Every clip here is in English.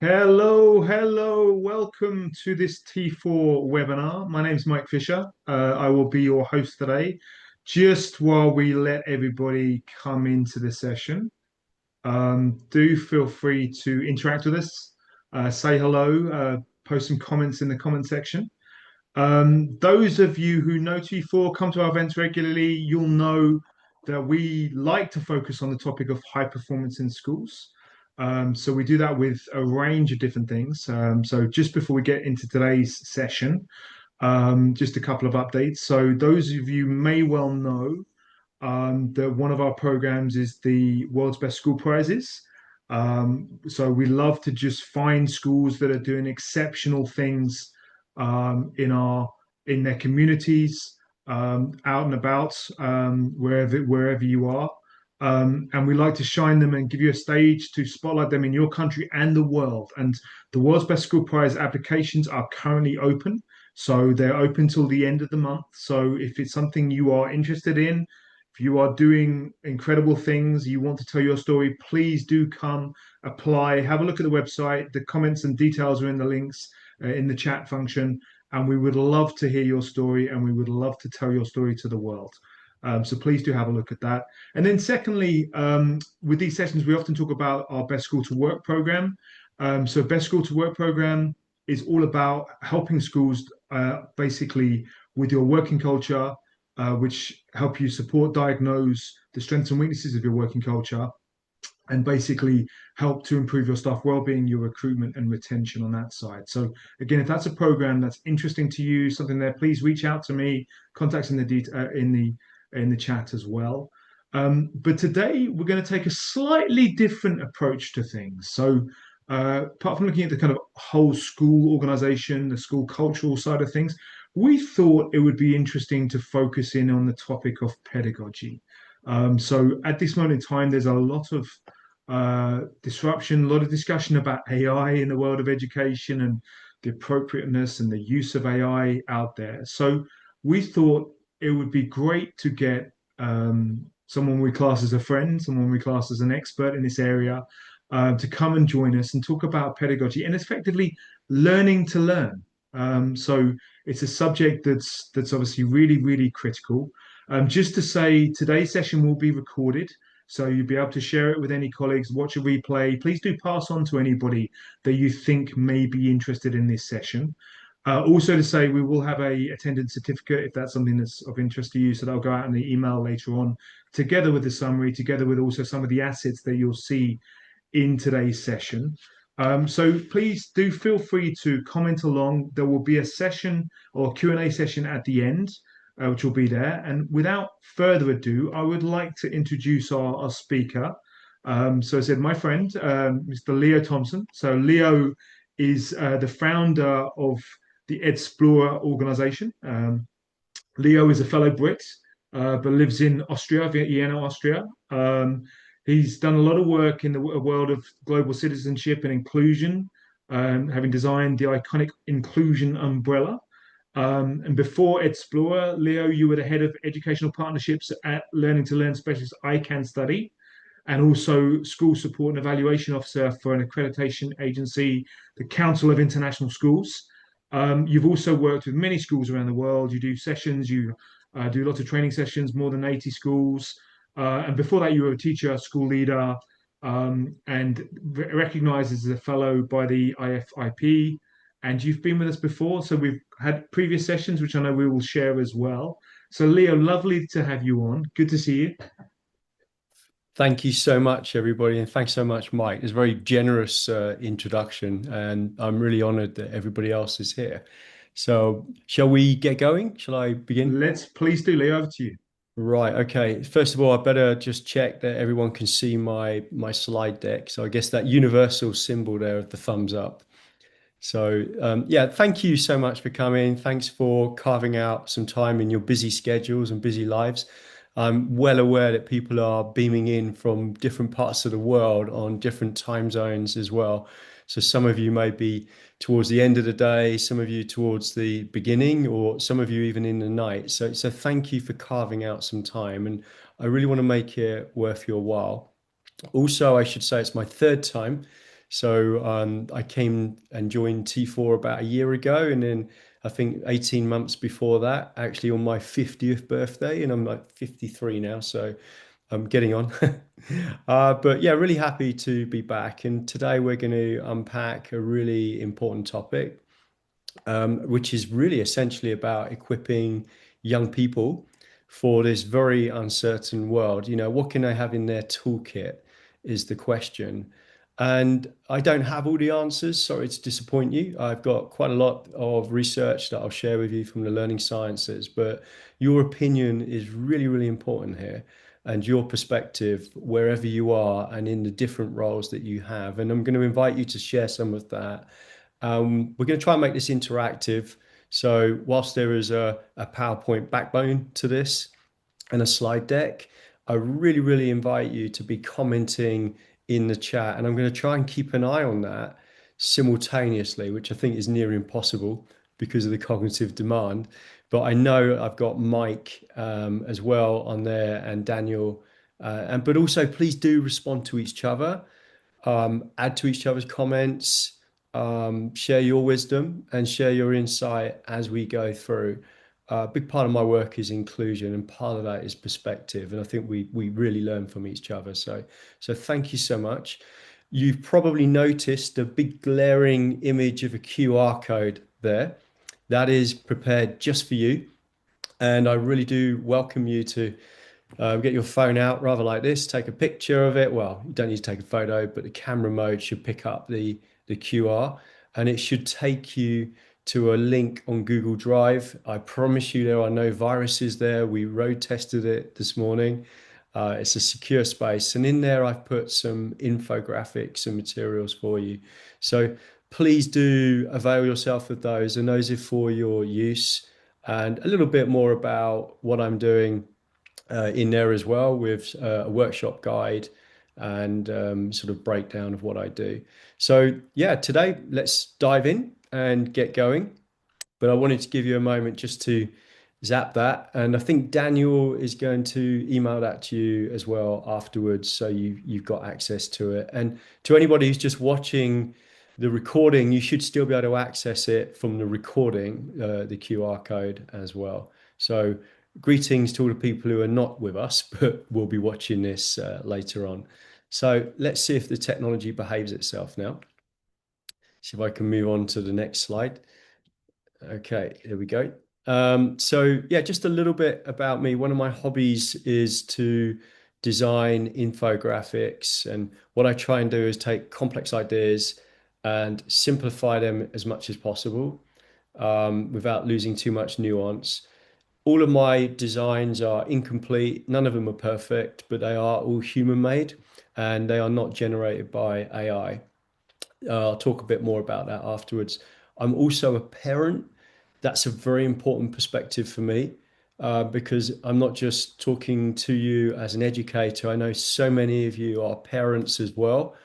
Hello. Welcome to this T4 webinar. My name is Mike Fisher. I will be your host today. Just while we let everybody come into the session, do feel free to interact with us, say hello, post some comments in the comment section. Those of you who know T4, come to our events regularly, you'll know that we like to focus on the topic of high performance in schools. So we do that with a range of different things. So just before we get into today's session, just a couple of updates. So those of you may well know that one of our programs is the World's Best School Prizes. So we love to just find schools that are doing exceptional things in their communities, out and about, wherever you are. And we like to shine them and give you a stage to spotlight them in your country and the world. And the World's Best School Prize applications are currently open. So they're open till the end of the month. So if it's something you are interested in, if you are doing incredible things, you want to tell your story, please do come apply. Have a look at the website. The comments and details are in the links in the chat function. And we would love to hear your story and we would love to tell your story to the world. So please do have a look at that. And then secondly, with these sessions, we often talk about our Best School to Work program. So Best School to Work program is all about helping schools basically with your working culture, which help you support, diagnose the strengths and weaknesses of your working culture, and basically help to improve your staff well-being, your recruitment and retention on that side. So again, if that's a program that's interesting to you, something there, please reach out to me. Contacts in the chat as well. But today we're going to take a slightly different approach to things. So apart from looking at the kind of whole school organization, the school cultural side of things, we thought it would be interesting to focus in on the topic of pedagogy. So at this moment in time, there's a lot of disruption, a lot of discussion about AI in the world of education and the appropriateness and the use of AI out there. So we thought it would be great to get someone we class as a friend, someone we class as an expert in this area, to come and join us and talk about pedagogy and effectively learning to learn. So it's a subject that's obviously really critical. Just to say, today's session will be recorded, so you'll be able to share it with any colleagues, watch a replay. Please do pass on to anybody that you think may be interested in this session. Also to say, we will have a attendance certificate if that's something that's of interest to you. So that'll go out in the email later on, together with the summary, together with also some of the assets that you'll see in today's session. So please do feel free to comment along. There will be a session or Q&A session at the end, which will be there. And without further ado, I would like to introduce our speaker. So I said, my friend, Mr. Leo Thompson. So Leo is the founder of the Edsplorer organization. Leo is a fellow Brit, but lives in Austria, Vienna, Austria. He's done a lot of work in the world of global citizenship and inclusion, having designed the iconic inclusion umbrella. And before Edsplorer, Leo, you were the head of educational partnerships at Learning to Learn specialist iCanStudy, and also school support and evaluation officer for an accreditation agency, the Council of International Schools. You've also worked with many schools around the world. You do sessions, you do lots of training sessions, more than 80 schools. And before that, you were a teacher, school leader, and recognized as a fellow by the IFIP. And you've been with us before, so we've had previous sessions, which I know we will share as well. So, Leo, lovely to have you on. Good to see you. Thank you so much, everybody, and thanks so much, Mike. It's a very generous introduction, and I'm really honored that everybody else is here. So, shall we get going? Shall I begin? Please do, Leo, over to you. Right, okay. First of all, I better just check that everyone can see my slide deck. So I guess that universal symbol there of the thumbs up. So yeah, thank you so much for coming. Thanks for carving out some time in your busy schedules and busy lives. I'm well aware that people are beaming in from different parts of the world on different time zones as well. So some of you may be towards the end of the day, some of you towards the beginning, or some of you even in the night. So thank you for carving out some time. And I really want to make it worth your while. Also, I should say it's my third time So I came and joined T4 about a year ago, and then I think 18 months before that, actually on my 50th birthday, and I'm like 53 now, so I'm getting on. But yeah, really happy to be back. And today we're going to unpack a really important topic, which is really essentially about equipping young people for this very uncertain world. You know, what can they have in their toolkit is the question. And I don't have all the answers. Sorry to disappoint you. I've got quite a lot of research that I'll share with you from the learning sciences, but your opinion is really, really important here, and your perspective wherever you are and in the different roles that you have. And I'm going to invite you to share some of that. We're going to try and make this interactive. So, whilst there is a PowerPoint backbone to this and a slide deck, I really, really invite you to be commenting in the chat. And I'm going to try and keep an eye on that simultaneously, which I think is near impossible because of the cognitive demand. But I know I've got Mike as well on there, and Daniel. But also, please do respond to each other, add to each other's comments, share your wisdom and share your insight as we go through. A big part of my work is inclusion, and part of that is perspective. And I think we really learn from each other. So thank you so much. You've probably noticed a big glaring image of a QR code there. That is prepared just for you. And I really do welcome you to get your phone out rather like this, take a picture of it. Well, you don't need to take a photo, but the camera mode should pick up the QR, and it should take you to a link on Google Drive. I promise you there are no viruses there. We road tested it this morning. It's a secure space, and in there I've put some infographics and materials for you. So please do avail yourself of those, and those are for your use. And a little bit more about what I'm doing in there as well, with a workshop guide and sort of breakdown of what I do. So yeah, today let's dive in and get going. But I wanted to give you a moment just to zap that. And I think Daniel is going to email that to you as well afterwards, so you've got access to it. And to anybody who's just watching the recording, you should still be able to access it from the recording, the QR code as well. So greetings to all the people who are not with us, but will be watching this later on. So let's see if the technology behaves itself now. See if I can move on to the next slide. Okay, here we go. So yeah, just a little bit about me. One of my hobbies is to design infographics, and what I try and do is take complex ideas and simplify them as much as possible, without losing too much nuance. All of my designs are incomplete. None of them are perfect, but they are all human made, and they are not generated by AI. I'll talk a bit more about that afterwards. I'm also a parent. That's a very important perspective for me, because I'm not just talking to you as an educator. I know so many of you are parents as well.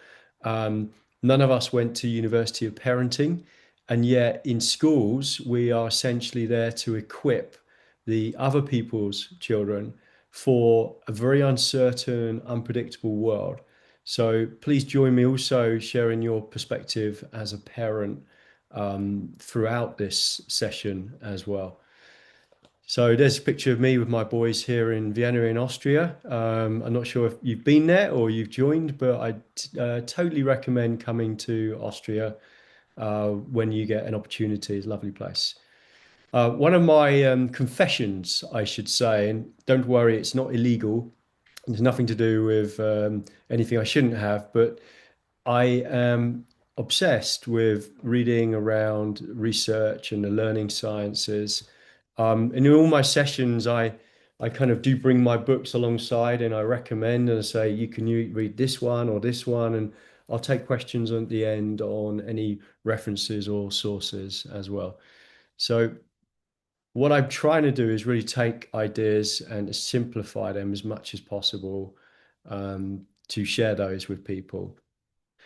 None of us went to University of Parenting, and yet in schools, we are essentially there to equip the other people's children for a very uncertain, unpredictable world. So please join me also sharing your perspective as a parent throughout this session as well. So there's a picture of me with my boys here in Vienna in Austria. I'm not sure if you've been there or you've joined, but I totally recommend coming to Austria when you get an opportunity. It's a lovely place. One of my confessions, I should say, and don't worry, it's not illegal. There's nothing to do with anything I shouldn't have, but I am obsessed with reading around research and the learning sciences. And in all my sessions, I kind of do bring my books alongside, and I recommend and I say, you read this one or this one, and I'll take questions at the end on any references or sources as well. So what I'm trying to do is really take ideas and simplify them as much as possible, to share those with people.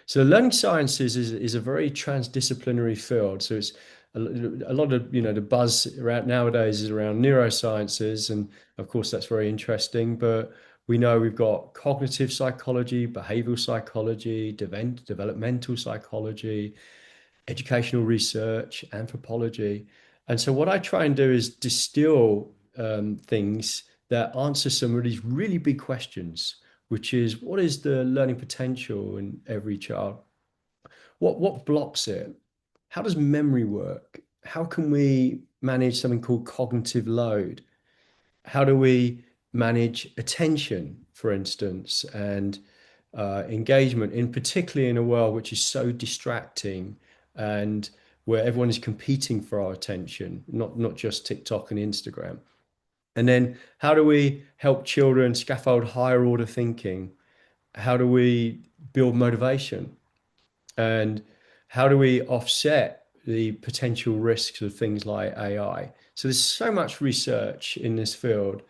So learning sciences is a very transdisciplinary field. So it's a lot of, the buzz around nowadays is around neurosciences, and of course that's very interesting. But We know we've got cognitive psychology, behavioral psychology, developmental psychology, educational research, anthropology. And so, what I try and do is distill things that answer some of these really big questions, which is what is the learning potential in every child? What blocks it? How does memory work? How can we manage something called cognitive load? How do we manage attention, for instance, and engagement, in particularly in a world which is so distracting and where everyone is competing for our attention, not just TikTok and Instagram. And then how do we help children scaffold higher order thinking? How do we build motivation? And how do we offset the potential risks of things like AI? So there's so much research in this field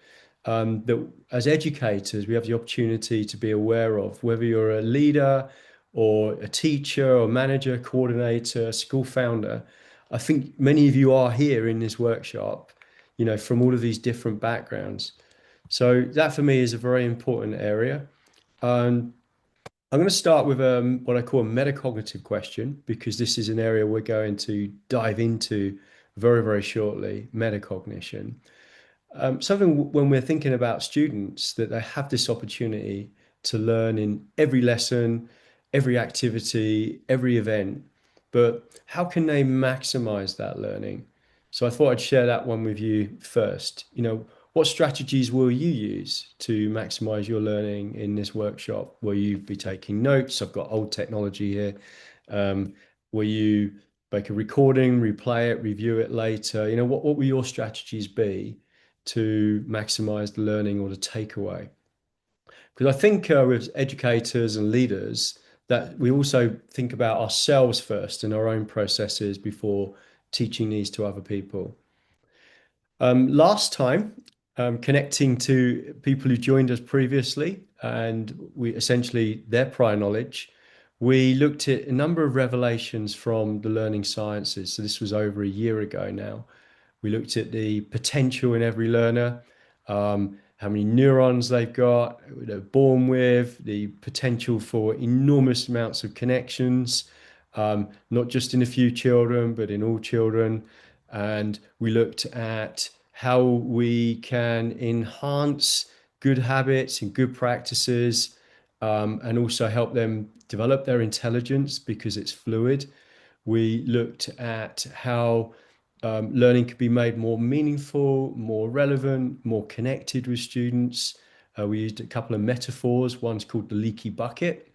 that as educators, we have the opportunity to be aware of, whether you're a leader or a teacher or manager, coordinator, school founder. I think many of you are here in this workshop, from all of these different backgrounds. So that for me is a very important area. Um, I'm going to start with what I call a metacognitive question, because this is an area we're going to dive into very, very shortly, metacognition. Something when we're thinking about students that they have this opportunity to learn in every lesson, every activity, every event, but how can they maximize that learning? So I thought I'd share that one with you first. What strategies will you use to maximize your learning in this workshop? Will you be taking notes? I've got old technology here. Um, will you make a recording, replay it, review it later? What will your strategies be to maximize the learning or the takeaway? Because I think with educators and leaders, that we also think about ourselves first and our own processes before teaching these to other people. Last time, connecting to people who joined us previously, and we essentially their prior knowledge, we looked at a number of revelations from the learning sciences. So this was over a year ago now. We looked at the potential in every learner, how many neurons they've got, they're born with, the potential for enormous amounts of connections, not just in a few children, but in all children. And we looked at how we can enhance good habits and good practices, and also help them develop their intelligence because it's fluid. We looked at how learning could be made more meaningful, more relevant, more connected with students. We used a couple of metaphors. One's called the leaky bucket.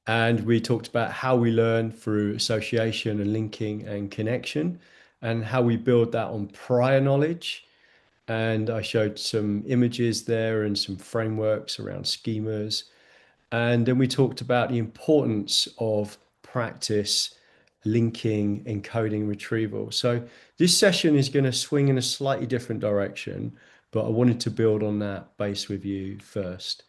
And we talked about how we learn through association and linking and connection, and how we build that on prior knowledge. And I showed some images there and some frameworks around schemas. And then we talked about the importance of practice, linking, encoding, retrieval. So this session is going to swing in a slightly different direction, but I wanted to build on that base with you first.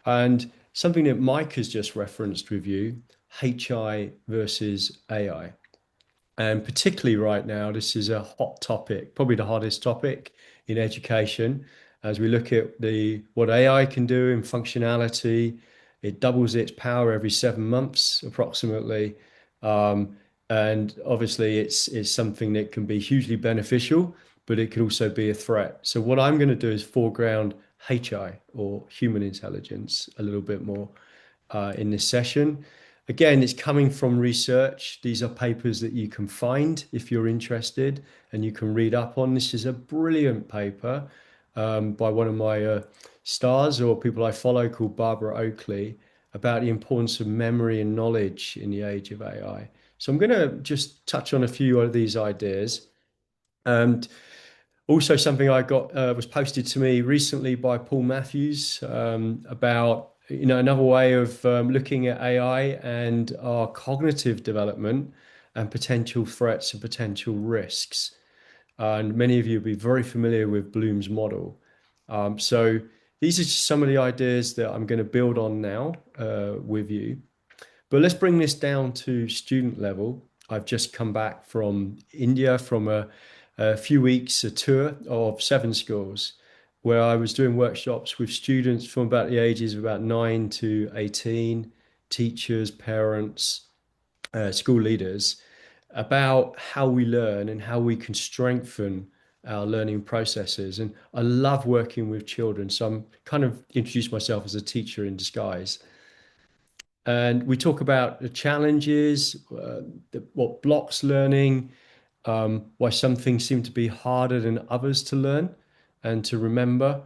And something that Mike has just referenced with you, HI versus AI. And particularly right now, this is a hot topic, probably the hottest topic in education. As we look at what AI can do in functionality, it doubles its power every 7 months approximately. And obviously it's something that can be hugely beneficial, but it can also be a threat. So what I'm going to do is foreground HI, or human intelligence, a little bit more in this session. Again, it's coming from research. These are papers that you can find if you're interested and you can read up on. This is a brilliant paper by one of my stars or people I follow called Barbara Oakley about the importance of memory and knowledge in the age of AI. So I'm going to just touch on a few of these ideas. And also something I got was posted to me recently by Paul Matthews about another way of looking at AI and our cognitive development and potential threats and potential risks. And many of you will be very familiar with Bloom's model. So these are just some of the ideas that I'm going to build on now with you. But let's bring this down to student level. I've just come back from India from a few weeks, a tour of 7 schools. where I was doing workshops with students from about the ages of about 9 to 18, teachers, parents, school leaders, about how we learn and how we can strengthen our learning processes. And I love working with children. So I'm kind of introduced myself as a teacher in disguise. And we talk about the challenges, what blocks learning, why some things seem to be harder than others to learn and to remember.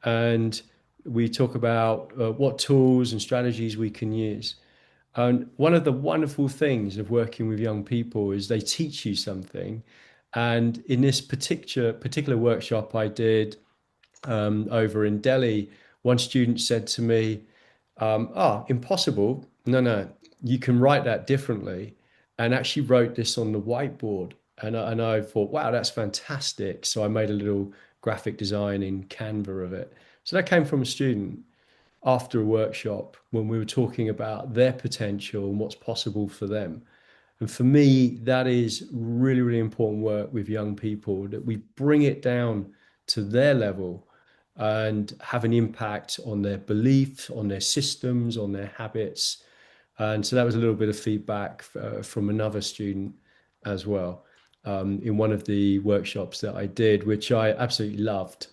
And we talk about what tools and strategies we can use. And one of the wonderful things of working with young people is they teach you something. And in this particular workshop I did over in Delhi, one student said to me, impossible. No, no, you can write that differently. And actually wrote this on the whiteboard. And I thought, wow, that's fantastic. So I made a little graphic design in Canva of it. So that came from a student after a workshop when we were talking about their potential and what's possible for them. And for me, that is really, really important work with young people, that we bring it down to their level and have an impact on their beliefs, on their systems, on their habits. And so that was a little bit of feedback from another student as well in one of the workshops that I did, which I absolutely loved.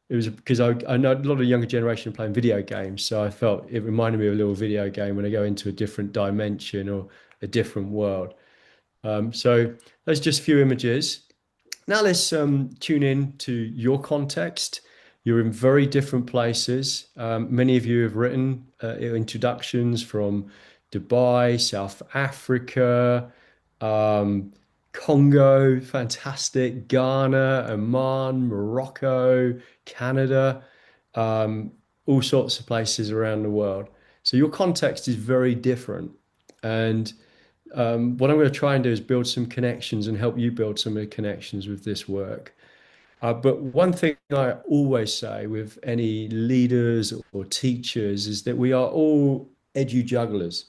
It was because I know a lot of the younger generation playing video games, so I felt it reminded me of a little video game when I go into a different dimension or a different world. So those are just a few images. Now let's tune in to your context. You're in very different places. Many of you have written introductions from Dubai, South Africa, um, Congo, fantastic, Ghana, Oman, Morocco, Canada, um, all sorts of places around the world. So your context is very different. And what I'm going to try and do is build some connections and help you build some of the connections with this work. But one thing I always say with any leaders or teachers is that we are all edu jugglers.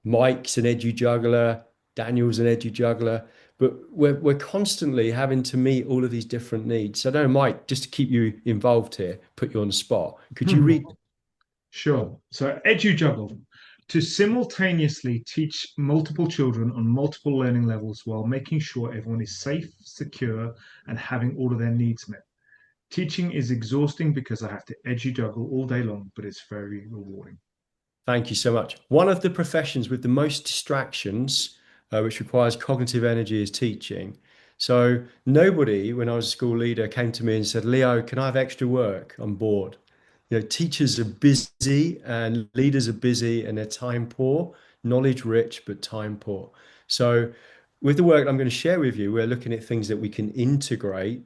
Mike's an edu juggler, Daniel's an edu juggler, but we're constantly having to meet all of these different needs. So, I don't know, Mike, just to keep you involved here, put you on the spot. Could you read? Sure. So, EduJuggle, to simultaneously teach multiple children on multiple learning levels while making sure everyone is safe, secure, and having all of their needs met. Teaching is exhausting because I have to EduJuggle all day long, but it's very rewarding. Thank you so much. One of the professions with the most distractions, which requires cognitive energy, is teaching. So nobody, when I was a school leader, came to me and said, "Leo, can I have extra work? I'm bored." Teachers are busy and leaders are busy and they're time poor, knowledge rich, but time poor. So with the work I'm going to share with you, we're looking at things that we can integrate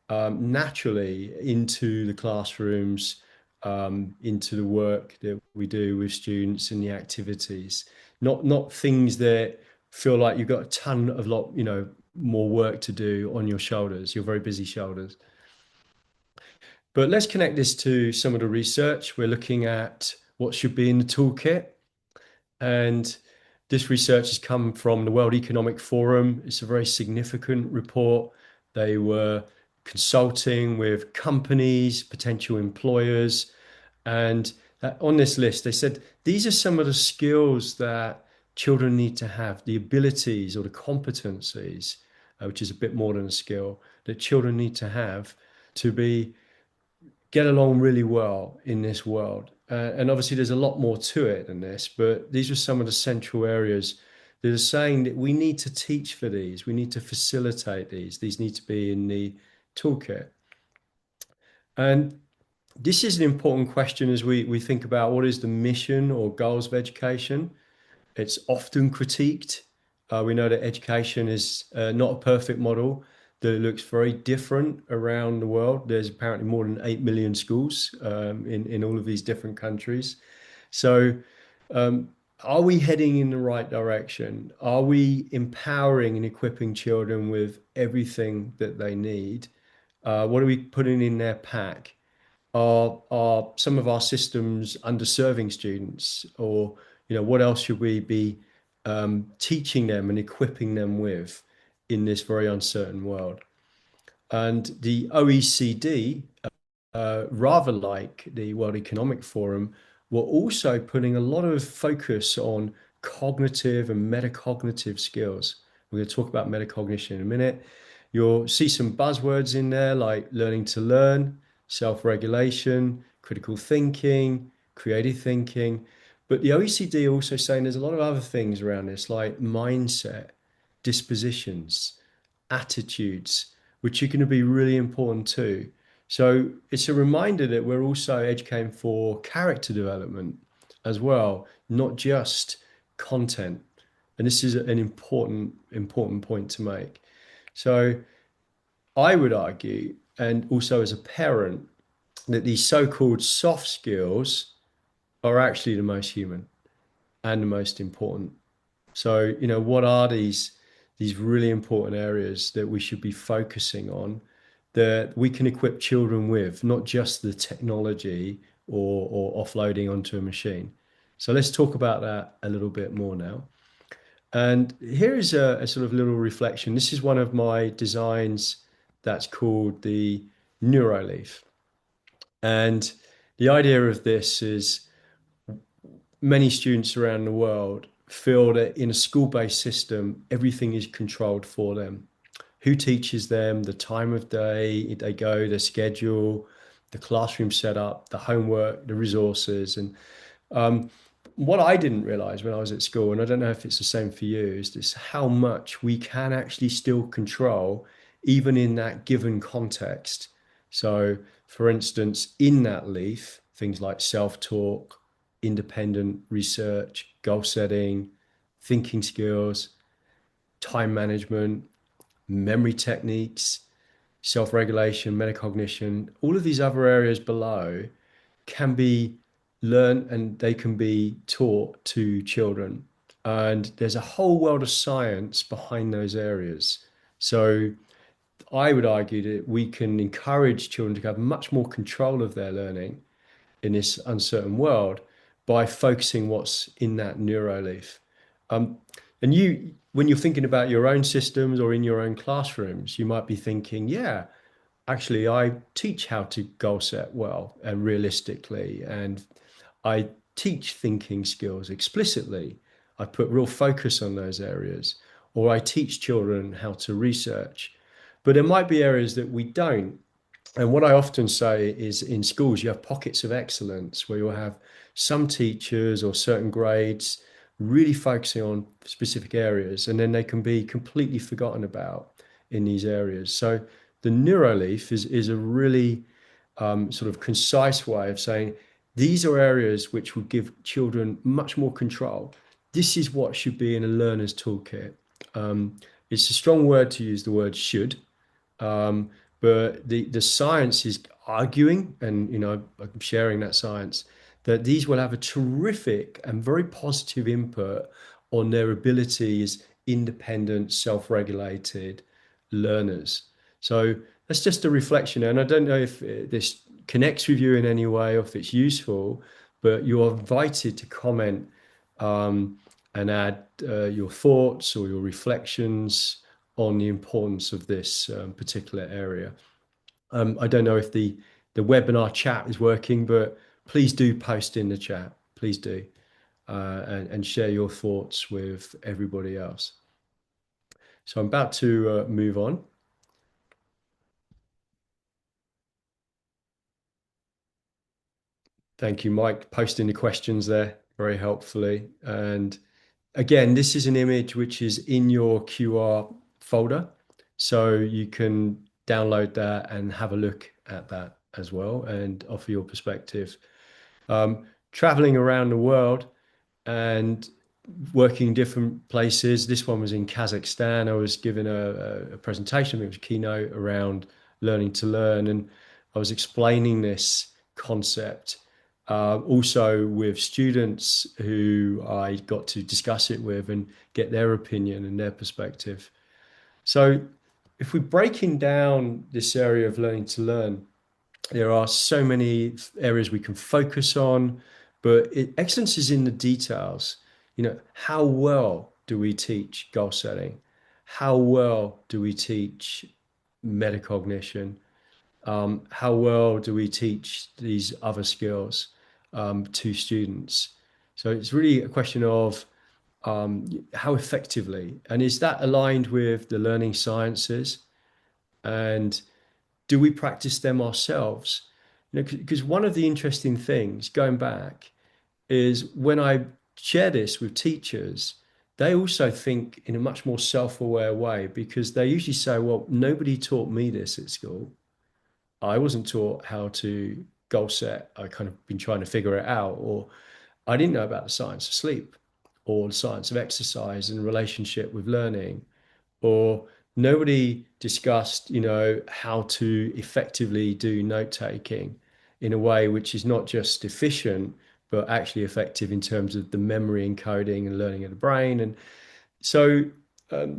naturally into the classrooms, into the work that we do with students and the activities. Not things that feel like you've got a ton of more work to do on your shoulders, your very busy shoulders. But let's connect this to some of the research. We're looking at what should be in the toolkit. And this research has come from the World Economic Forum. It's a very significant report. They were consulting with companies, potential employers, and on this list, they said these are some of the skills that children need to have, the abilities or the competencies, which is a bit more than a skill, that children need to have to get along really well in this world. And obviously, there's a lot more to it than this, but these are some of the central areas that are saying that we need to teach for these, we need to facilitate these, need to be in the toolkit. And this is an important question as we think about what is the mission or goals of education. It's often critiqued. We know that education is not a perfect model, that it looks very different around the world. There's apparently more than 8 million schools in all of these different countries. So, are we heading in the right direction? Are we empowering and equipping children with everything that they need? What are we putting in their pack? Are some of our systems underserving students, or what else should we be teaching them and equipping them with in this very uncertain world? And the OECD, rather like the World Economic Forum, were also putting a lot of focus on cognitive and metacognitive skills. We're going to talk about metacognition in a minute. You'll see some buzzwords in there like learning to learn, self-regulation, critical thinking, creative thinking. But the OECD also saying there's a lot of other things around this, like mindset, dispositions, attitudes, which are going to be really important too. So it's a reminder that we're also educating for character development as well, not just content. And this is an important point to make. So I would argue, and also as a parent, that these so-called soft skills are actually the most human and the most important. So, what are these really important areas that we should be focusing on that we can equip children with, not just the technology or offloading onto a machine. So let's talk about that a little bit more now. And here is a sort of little reflection. This is one of my designs that's called the Neuroleaf. And the idea of this is many students around the world feel that in a school-based system, everything is controlled for them. Who teaches them, the time of day they go, the schedule, the classroom setup, the homework, the resources. And um, what I didn't realize when I was at school, and I don't know if it's the same for you, is this how much we can actually still control even in that given context. So, for instance, in that leaf, things like self-talk, independent research, goal setting, thinking skills, time management, memory techniques, self-regulation, metacognition, all of these other areas below can be learned and they can be taught to children. And there's a whole world of science behind those areas. So I would argue that we can encourage children to have much more control of their learning in this uncertain world by focusing what's in that neuroleaf. Um, and when you're thinking about your own systems or in your own classrooms, you might be thinking, yeah, actually, I teach how to goal set well and realistically, and I teach thinking skills explicitly. I put real focus on those areas, or I teach children how to research. But there might be areas that we don't. And what I often say is in schools, you have pockets of excellence where you'll have some teachers or certain grades really focusing on specific areas, and then they can be completely forgotten about in these areas. So the Neuroleaf is a really sort of concise way of saying these are areas which will give children much more control. This is what should be in a learner's toolkit. It's a strong word to use the word should, um, but the science is arguing, and I'm sharing that science, that these will have a terrific and very positive input on their ability as independent, self-regulated learners. So that's just a reflection. And I don't know if this connects with you in any way or if it's useful, but you're invited to comment and add your thoughts or your reflections on the importance of this particular area. I don't know if the webinar chat is working, but please do post in the chat. Please do. And share your thoughts with everybody else. So I'm about to move on. Thank you, Mike, posting the questions there very helpfully. And again, this is an image which is in your QR folder. So you can download that and have a look at that as well and offer your perspective. Traveling around the world and working in different places. This one was in Kazakhstan. I was giving a presentation, it was a keynote around learning to learn. And I was explaining this concept also with students who I got to discuss it with and get their opinion and their perspective. So if we're breaking down this area of learning to learn, there are so many areas we can focus on, but excellence is in the details. How well do we teach goal setting? How well do we teach metacognition? How well do we teach these other skills to students? So it's really a question of how effectively, and is that aligned with the learning sciences? And do we practice them ourselves? You know, because one of the interesting things going back is when I share this with teachers, they also think in a much more self-aware way because they usually say, well, nobody taught me this at school. I wasn't taught how to goal set. I kind of been trying to figure it out, or I didn't know about the science of sleep or the science of exercise and relationship with learning, or nobody discussed, you know, how to effectively do note taking in a way which is not just efficient, but actually effective in terms of the memory encoding and learning of the brain. And so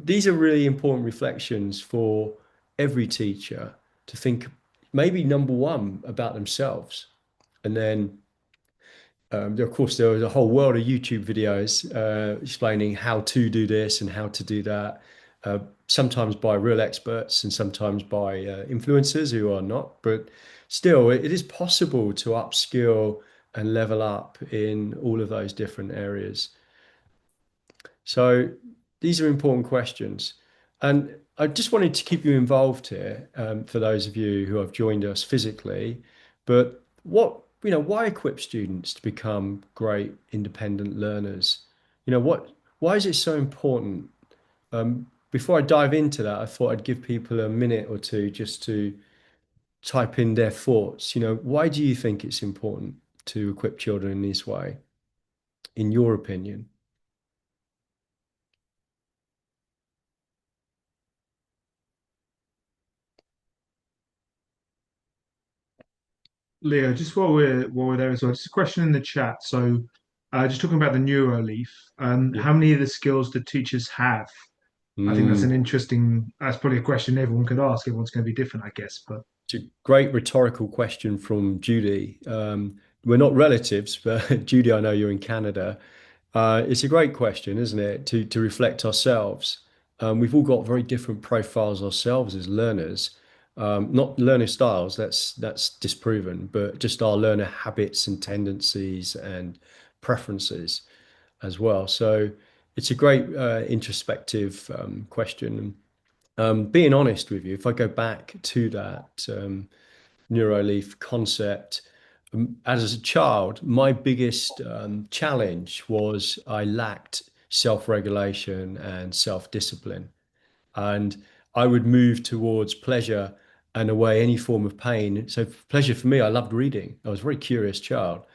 these are really important reflections for every teacher to think maybe number one about themselves. And then, of course, there was a whole world of YouTube videos explaining how to do this and how to do that, sometimes by real experts and sometimes by influencers who are not. But still, it is possible to upskill and level up in all of those different areas. So these are important questions. And I just wanted to keep you involved here, for those of you who have joined us physically. But why equip students to become great independent learners? Why is it so important? Before I dive into that, I thought I'd give people a minute or two just to type in their thoughts. Why do you think it's important to equip children in this way, in your opinion? Leo, just while we're there as well, just a question in the chat. So, just talking about the Neuroleaf, Yeah. how many of the skills do teachers have? I think that's Mm. an interesting. That's probably a question everyone could ask. Everyone's going to be different, I guess. But It's a great rhetorical question from Judy. We're not relatives, but Judy, I know you're in Canada. It's a great question, isn't it? To reflect ourselves. We've all got very different profiles ourselves as learners. Not learner styles, that's disproven, but just our learner habits and tendencies and preferences as well. So it's a great introspective question. Being honest with you, if I go back to that Neuroleaf concept, as a child, my biggest challenge was I lacked self-regulation and self-discipline. And I would move towards pleasure and away any form of pain. So pleasure for me, I loved reading. I was a very curious child.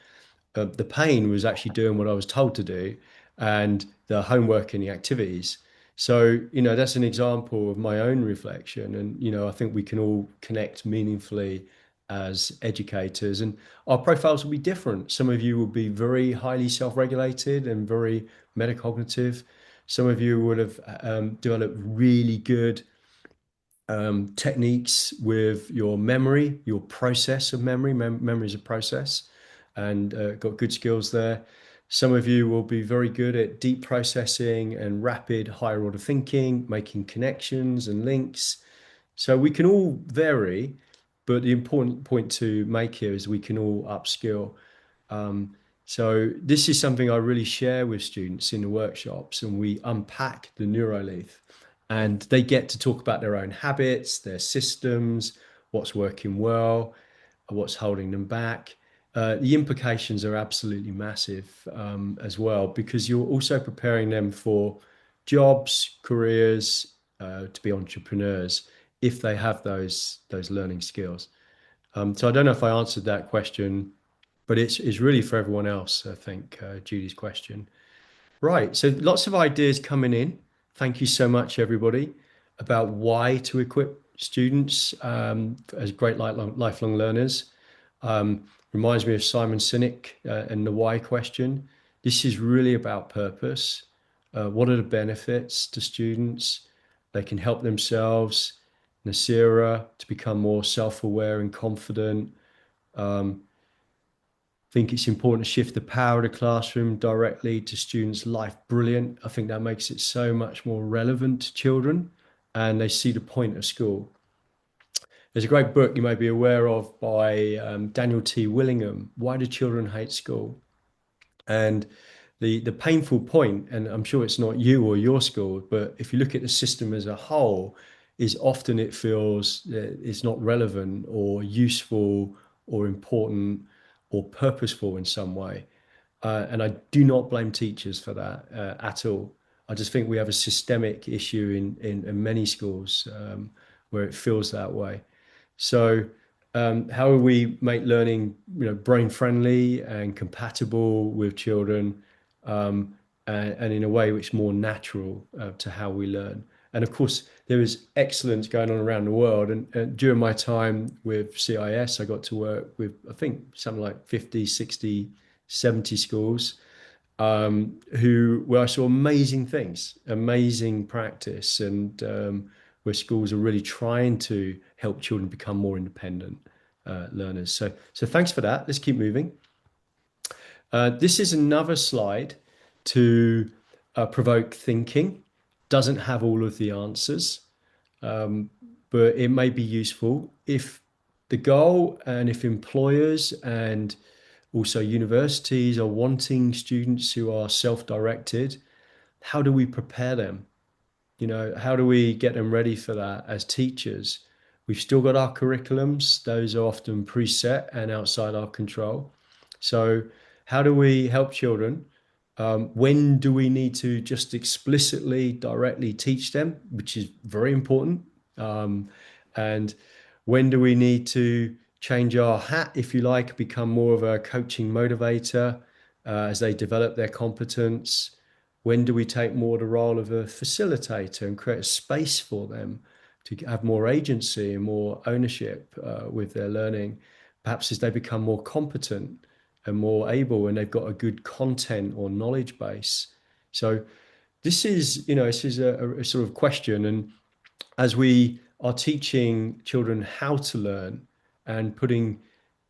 The pain was actually doing what I was told to do and the homework and the activities. So, that's an example of my own reflection. And, I think we can all connect meaningfully as educators, and our profiles will be different. Some of you will be very highly self-regulated and very metacognitive. Some of you would have developed really good techniques with your memory, your process of memory. Memory is a process, and got good skills there. Some of you will be very good at deep processing and rapid higher order thinking, making connections and links. So we can all vary, but the important point to make here is we can all upskill. So this is something I really share with students in the workshops, and we unpack the Neuroleaf, and they get to talk about their own habits, their systems, what's working well, what's holding them back. The implications are absolutely massive as well, because you're also preparing them for jobs, careers, to be entrepreneurs if they have those learning skills. So I don't know if I answered that question, but it's really for everyone else, I think, Judy's question. Right. So lots of ideas coming in. Thank you so much, everybody, about why to equip students as great lifelong learners. Reminds me of Simon Sinek and the why question. This is really about purpose. What are the benefits to students? They can help themselves, Nasira, to become more self-aware and confident. Think it's important to shift the power of the classroom directly to students' life brilliant. I think that makes it so much more relevant to children and they see the point of school. There's a great book you may be aware of by Daniel T. Willingham, Why Do Children Hate School? And the painful point, and I'm sure it's not you or your school, but if you look at the system as a whole, is often it feels it's not relevant or useful or important or purposeful in some way. And I do not blame teachers for that at all. I just think we have a systemic issue in many schools where it feels that way. So, how do we make learning, brain friendly and compatible with children, and in a way which is more natural to how we learn? And of course, there is excellence going on around the world. And during my time with CIS, I got to work with, I think, something like 50, 60, 70 schools where I saw amazing things, amazing practice, and where schools are really trying to help children become more independent learners. So thanks for that. Let's keep moving. This is another slide to provoke thinking. Doesn't have all of the answers, but it may be useful if the goal and if employers and also universities are wanting students who are self-directed. How do we prepare them? How do we get them ready for that as teachers? We've still got our curriculums. Those are often preset and outside our control. So how do we help children? When do we need to just explicitly, directly teach them, which is very important? And when do we need to change our hat, if you like, become more of a coaching motivator as they develop their competence? When do we take more the role of a facilitator and create a space for them to have more agency and more ownership with their learning? Perhaps as they become more competent and more able and they've got a good content or knowledge base. So this is a sort of question. And as we are teaching children how to learn and putting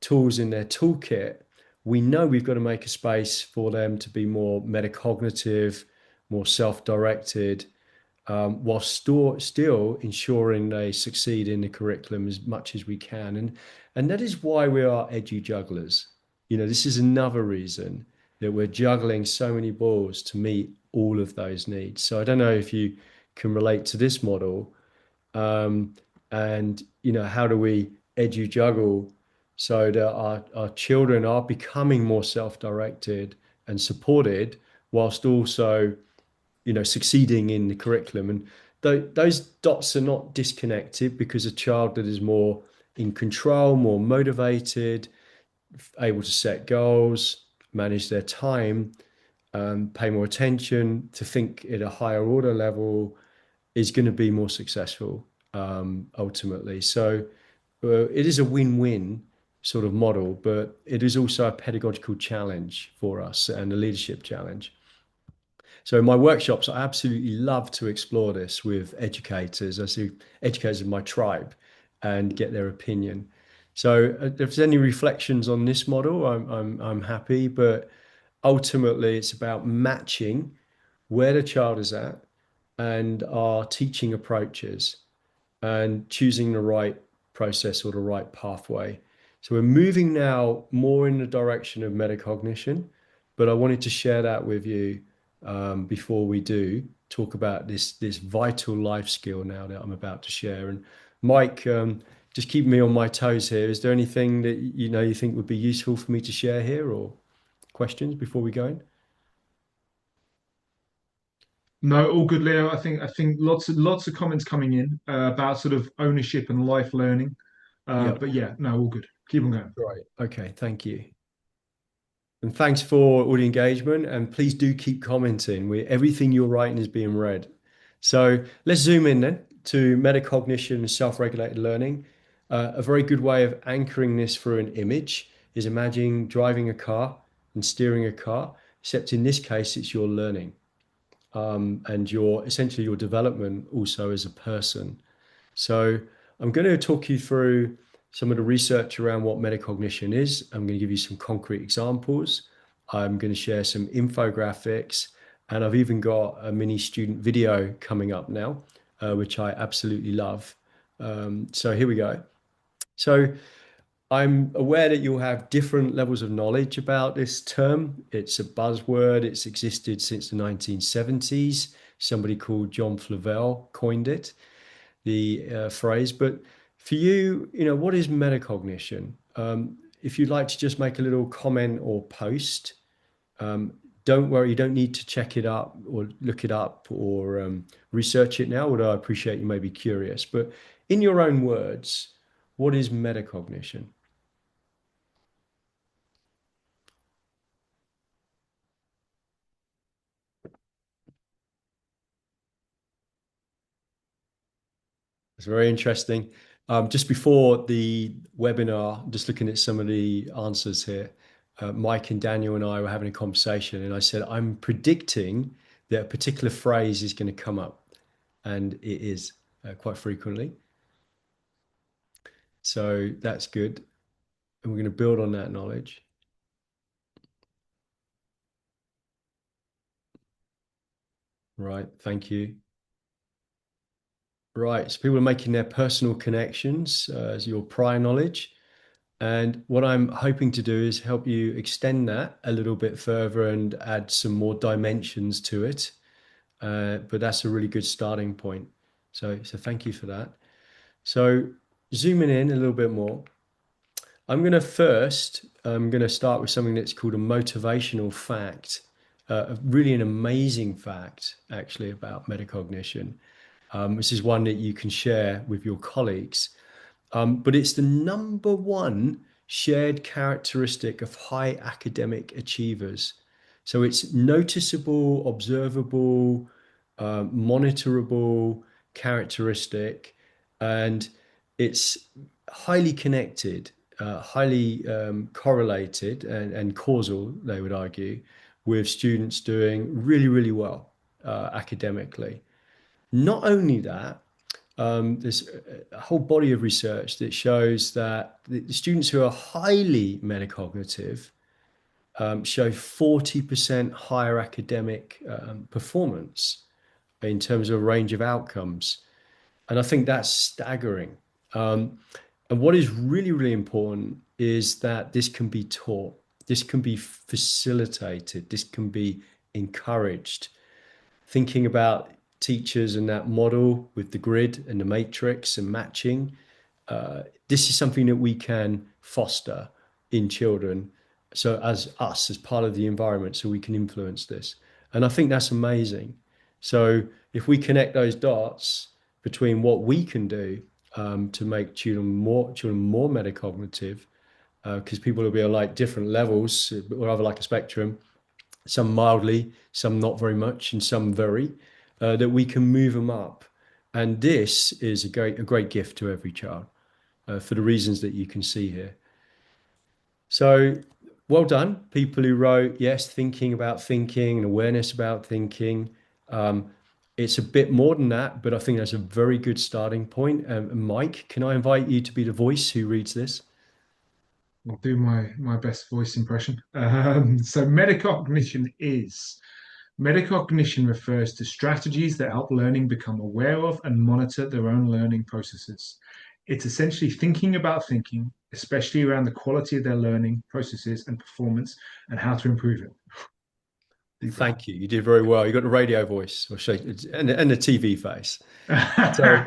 tools in their toolkit, we know we've got to make a space for them to be more metacognitive, more self-directed, while still ensuring they succeed in the curriculum as much as we can. And that is why we are edu jugglers. This is another reason that we're juggling so many balls to meet all of those needs. So I don't know if you can relate to this model. And how do we edu juggle so that our children are becoming more self-directed and supported whilst also succeeding in the curriculum? And those dots are not disconnected, because a child that is more in control, more motivated, able to set goals, manage their time, pay more attention, to think at a higher order level, is going to be more successful ultimately. So it is a win-win sort of model, but it is also a pedagogical challenge for us and a leadership challenge. So in my workshops, I absolutely love to explore this with educators. I see educators in my tribe and get their opinion. So if there's any reflections on this model, I'm happy, but ultimately it's about matching where the child is at and our teaching approaches and choosing the right process or the right pathway. So we're moving now more in the direction of metacognition, but I wanted to share that with you before we do talk about this vital life skill now that I'm about to share. And Mike, just keep me on my toes here. Is there anything that you think would be useful for me to share here, or questions before we go in? No, all good, Leo. I think lots of comments coming in about sort of ownership and life learning. Yeah. But yeah, no, all good. Keep on going. Right. Okay. Thank you. And thanks for all the engagement. And please do keep commenting. Everything you're writing is being read. So let's zoom in then to metacognition and self-regulated learning. A very good way of anchoring this through an image is imagining driving a car and steering a car, except in this case, it's your learning and essentially your development also as a person. So I'm going to talk you through some of the research around what metacognition is. I'm going to give you some concrete examples. I'm going to share some infographics, and I've even got a mini student video coming up now, which I absolutely love. So here we go. So I'm aware that you'll have different levels of knowledge about this term. It's a buzzword. It's existed since the 1970s. Somebody called John Flavel coined it, the phrase. But for you, what is metacognition? If you'd like to just make a little comment or post, um, don't worry, you don't need to check it up or look it up or research it now, although I appreciate you may be curious. But in your own words, what is metacognition? It's very interesting. Just before the webinar, just looking at some of the answers here, Mike and Daniel and I were having a conversation, and I said, I'm predicting that a particular phrase is going to come up, and it is quite frequently. So that's good. And we're going to build on that knowledge. Right. Thank you. Right. So people are making their personal connections as your prior knowledge. And what I'm hoping to do is help you extend that a little bit further and add some more dimensions to it. But that's a really good starting point. So thank you for that. So zooming in a little bit more, I'm going to start with something that's called a motivational fact, really an amazing fact actually about metacognition. This is one that you can share with your colleagues. But it's the number one shared characteristic of high academic achievers. So it's noticeable, observable, monitorable characteristic, and it's highly connected, highly correlated and causal, they would argue, with students doing really, really well academically. Not only that, there's a whole body of research that shows that the students who are highly metacognitive show 40% higher academic performance in terms of a range of outcomes. And I think that's staggering. And what is really, really important is that this can be taught, this can be facilitated, this can be encouraged. Thinking about teachers and that model with the grid and the matrix and matching, this is something that we can foster in children. So as us, as part of the environment, so we can influence this. And I think that's amazing. So if we connect those dots between what we can do to make children more metacognitive, because people will be on like different levels, or rather like a spectrum, some mildly, some not very much, and some very, that we can move them up. And this is a great gift to every child for the reasons that you can see here. So well done, people who wrote, yes, thinking about thinking and awareness about thinking. Um, it's a bit more than that, but I think that's a very good starting point. Mike, can I invite you to be the voice who reads this? I'll do my best voice impression. So metacognition refers to strategies that help learning become aware of and monitor their own learning processes. It's essentially thinking about thinking, especially around the quality of their learning processes and performance and how to improve it. Deep breath. Thank you. You did very well. You got the radio voice or shake, and the TV face. So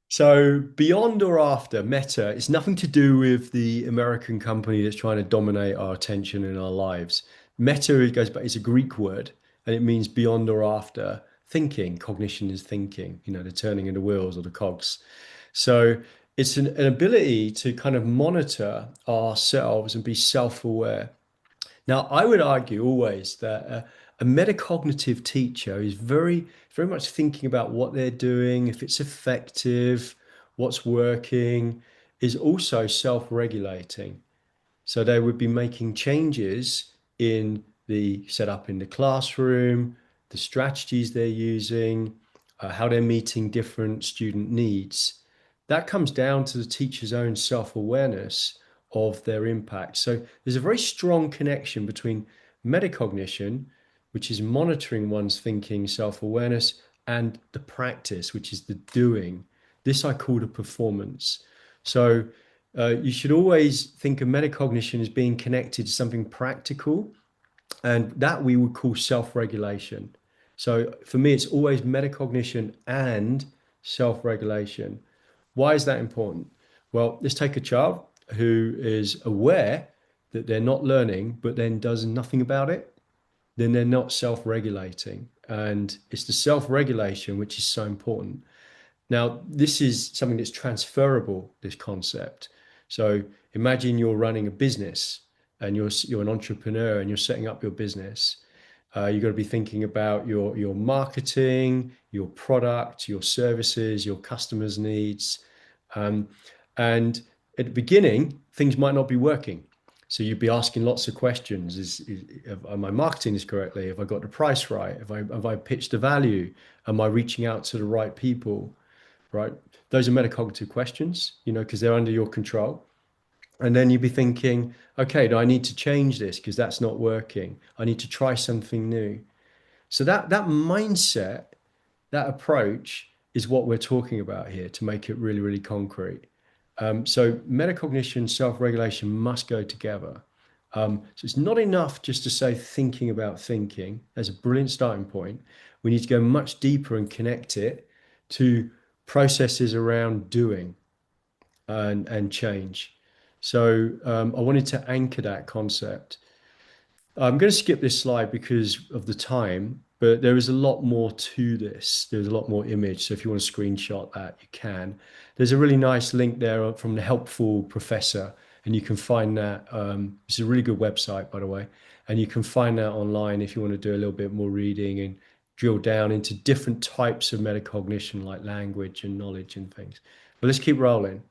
So beyond or after Meta, it's nothing to do with the American company that's trying to dominate our attention in our lives. Meta, it goes back, it's a Greek word and it means beyond or after thinking. Cognition is thinking, the turning of the wheels or the cogs. So it's an ability to kind of monitor ourselves and be self-aware. Now, I would argue always that a metacognitive teacher is very, very much thinking about what they're doing, if it's effective, what's working, is also self-regulating. So they would be making changes in the setup in the classroom, the strategies they're using, how they're meeting different student needs. That comes down to the teacher's own self-awareness of their impact. So there's a very strong connection between metacognition, which is monitoring one's thinking, self-awareness, and the practice, which is the doing. This I call the performance. So you should always think of metacognition as being connected to something practical, and that we would call self-regulation. So for me, it's always metacognition and self-regulation. Why is that important? Well, let's take a child who is aware that they're not learning, but then does nothing about it. Then they're not self-regulating. And it's the self-regulation which is so important. Now, this is something that's transferable, this concept. So imagine you're running a business and you're an entrepreneur and you're setting up your business. You've got to be thinking about your marketing, your product, your services, your customers' needs. Um, and at the beginning, things might not be working. So you'd be asking lots of questions. Am I marketing this correctly? Have I got the price right? Have I pitched the value? Am I reaching out to the right people? Right? Those are metacognitive questions, because they're under your control. And then you'd be thinking, okay, do I need to change this because that's not working? I need to try something new. So that mindset, that approach is what we're talking about here to make it really, really concrete. So metacognition, self-regulation must go together. So it's not enough just to say thinking about thinking. That's a brilliant starting point. We need to go much deeper and connect it to processes around doing and change. So I wanted to anchor that concept. I'm going to skip this slide because of the time, but there is a lot more to this. There's a lot more image. So if you want to screenshot that, you can. There's a really nice link there from the Helpful Professor, and you can find that. It's a really good website, by the way, and you can find that online if you want to do a little bit more reading and drill down into different types of metacognition, like language and knowledge and things. But let's keep rolling.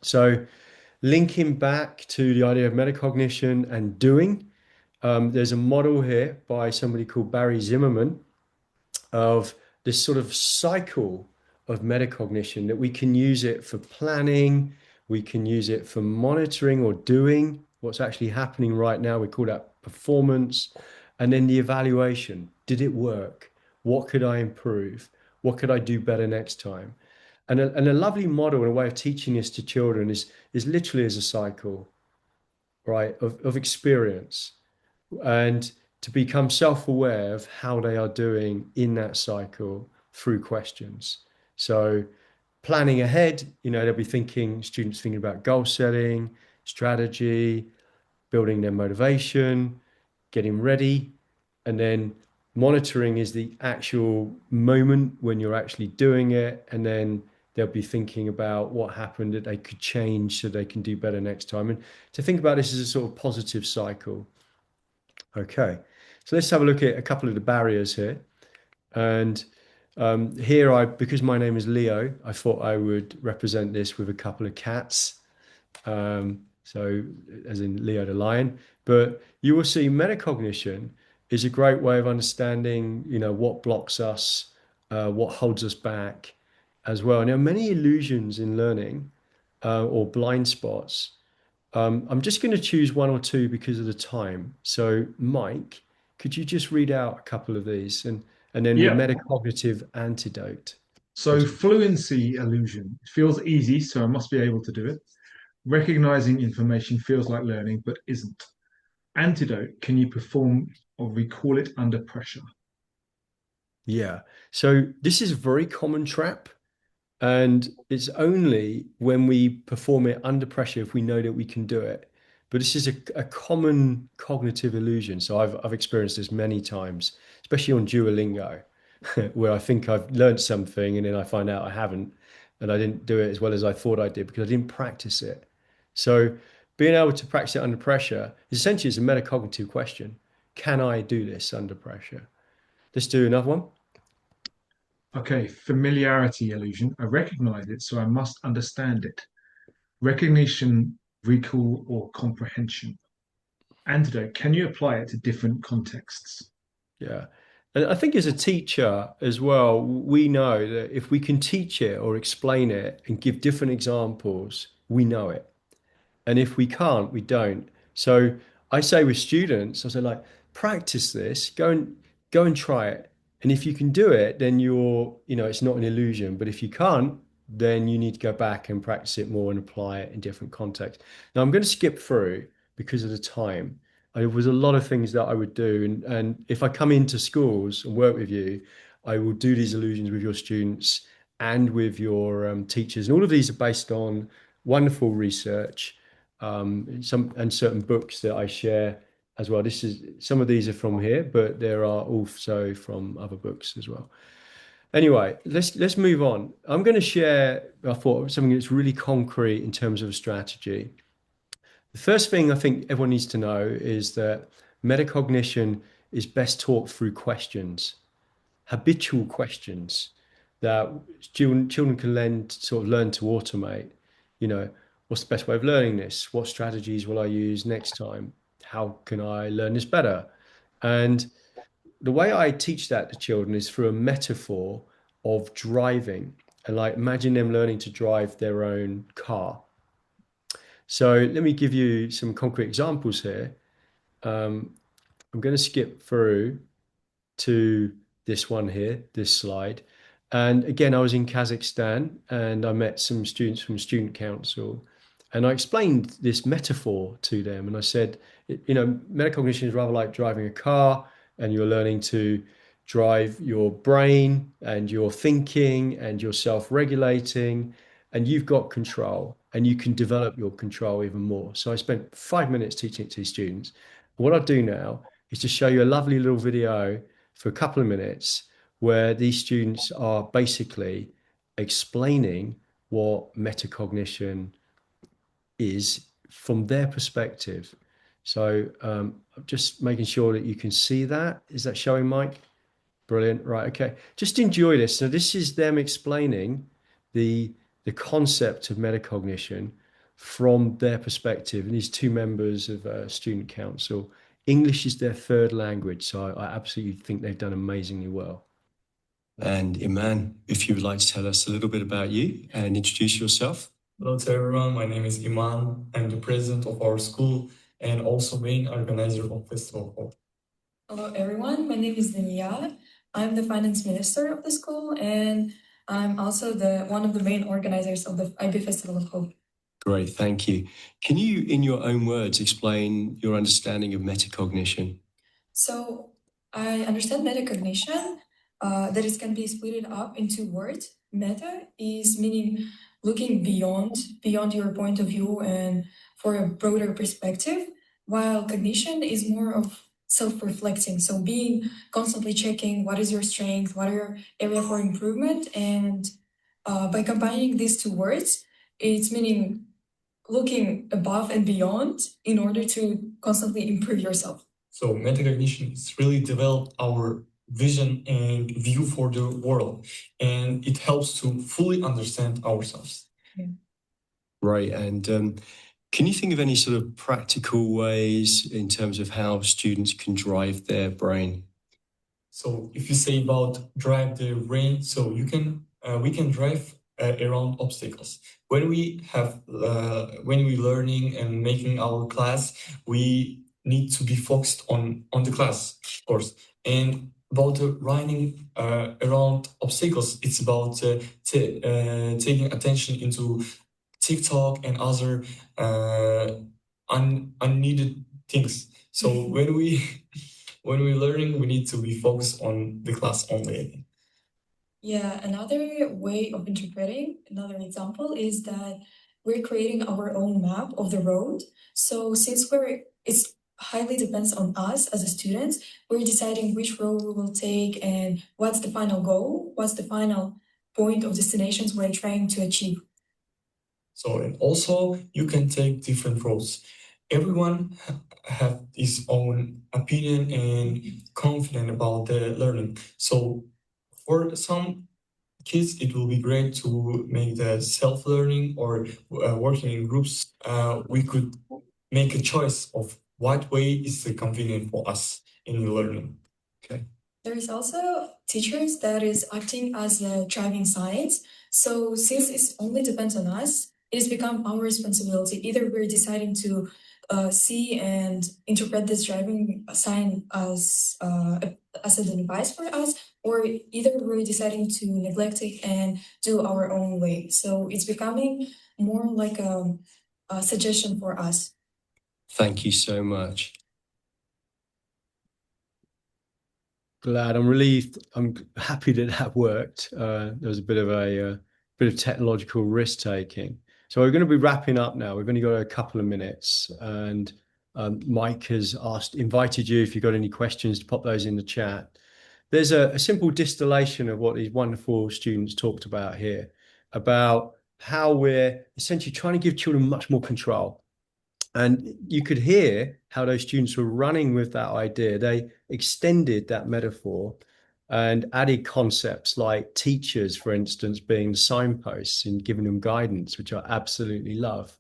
So linking back to the idea of metacognition and doing. There's a model here by somebody called Barry Zimmerman of this sort of cycle of metacognition that we can use it for planning, we can use it for monitoring or doing what's actually happening right now. We call that performance. And then the evaluation. Did it work? What could I improve? What could I do better next time? And a lovely model and a way of teaching this to children is literally as a cycle, right, of experience and to become self-aware of how they are doing in that cycle through questions. So planning ahead, they'll be students thinking about goal setting, strategy, building their motivation, getting ready, and then monitoring is the actual moment when you're actually doing it, and then they'll be thinking about what happened that they could change so they can do better next time. And to think about this as a sort of positive cycle. Okay, so let's have a look at a couple of the barriers here. And here, because my name is Leo, I thought I would represent this with a couple of cats. So, as in Leo the lion. But you will see metacognition is a great way of understanding, what blocks us, what holds us back as well. And there are many illusions in learning or blind spots. I'm just going to choose one or two because of the time. So, Mike, could you just read out a couple of these and then the Yeah. metacognitive antidote So as fluency illusion feels easy, so I must be able to do it. Recognizing information feels like learning, but isn't. Antidote, can you perform or recall it under pressure? yeah. So this is a very common trap. And it's only when we perform it under pressure if we know that we can do it. But this is a common cognitive illusion. So I've experienced this many times, especially on Duolingo, where I think I've learned something and then I find out I haven't, and I didn't do it as well as I thought I did because I didn't practice it. So being able to practice it under pressure is essentially it's a metacognitive question. Can I do this under pressure? Let's do another one. Okay, familiarity illusion. I recognize it, so I must understand it. Recognition, recall, or comprehension. Antidote, can you apply it to different contexts? Yeah. And I think as a teacher as well, we know that if we can teach it or explain it and give different examples, we know it. And if we can't, we don't. So I say with students, I say like, practice this, go and try it. And if you can do it, then it's not an illusion. But if you can't, then you need to go back and practice it more and apply it in different contexts. Now, I'm going to skip through because of the time. There was a lot of things that I would do. And if I come into schools and work with you, I will do these illusions with your students and with your teachers. And all of these are based on wonderful research, and certain books that I share as well. Some of these are from here, but there are also from other books as well. Anyway, let's move on. I'm going to share, I thought, something that's really concrete in terms of strategy. The first thing I think everyone needs to know is that metacognition is best taught through questions, habitual questions that children can learn to automate. You know, what's the best way of learning this? What strategies will I use next time? How can I learn this better? And the way I teach that to children is through a metaphor of driving. And like imagine them learning to drive their own car. So let me give you some concrete examples here. I'm going to skip through to this one here, this slide. And again, I was in Kazakhstan and I met some students from Student Council and I explained this metaphor to them. And I said, metacognition is rather like driving a car and you're learning to drive your brain and your thinking and your self-regulating and you've got control and you can develop your control even more. So I spent 5 minutes teaching it to students. What I do now is to show you a lovely little video for a couple of minutes where these students are basically explaining what metacognition is from their perspective. So just making sure that you can see that. Is that showing, Mike? Brilliant. Right. Okay. Just enjoy this. So this is them explaining the concept of metacognition from their perspective. And these two members of Student Council, English is their third language. So I absolutely think they've done amazingly well. And Iman, if you would like to tell us a little bit about you and introduce yourself. Hello to everyone, my name is Iman. I'm the president of our school and also main organizer of Festival Hall. Hello everyone, my name is Dania. I'm the finance minister of the school and I'm also one of the main organizers of the IB Festival of Hope. Great, thank you. Can you, in your own words, explain your understanding of metacognition? So I understand metacognition, that it can be split up into words. Meta is meaning looking beyond your point of view and for a broader perspective, while cognition is more of self-reflecting. So being constantly checking what is your strength, what are your area for improvement, and by combining these two words, it's meaning looking above and beyond in order to constantly improve yourself. So metacognition has really developed our vision and view for the world, and it helps to fully understand ourselves. Yeah. Right, and can you think of any sort of practical ways in terms of how students can drive their brain? So if you say about drive the brain, so we can drive around obstacles. When we learning and making our class, we need to be focused on the class, of course. And about running around obstacles, it's about taking attention into TikTok and other unneeded things. So when we learning, we need to be focused on the class only. Yeah, another way of interpreting, another example is that we're creating our own map of the road. So since it's highly depends on us as a students, we're deciding which road we will take and what's the final goal, what's the final point of destinations we're trying to achieve. So, and also you can take different roads. Everyone have his own opinion and confident about the learning. So for some kids, it will be great to make the self-learning or working in groups. We could make a choice of what way is convenient for us in the learning. Okay. There is also teachers that is acting as the driving signs. So since it only depends on us, it has become our responsibility. Either we're deciding to see and interpret this driving sign as as an advice for us, or either we're deciding to neglect it and do our own way. So it's becoming more like a suggestion for us. Thank you so much. Glad. I'm relieved. I'm happy that worked. There was a bit of technological risk taking. So we're going to be wrapping up now. We've only got a couple of minutes, and Mike has invited you, if you've got any questions, to pop those in the chat. There's a simple distillation of what these wonderful students talked about here, about how we're essentially trying to give children much more control. And you could hear how those students were running with that idea. They extended that metaphor and added concepts like teachers, for instance, being signposts and giving them guidance, which I absolutely love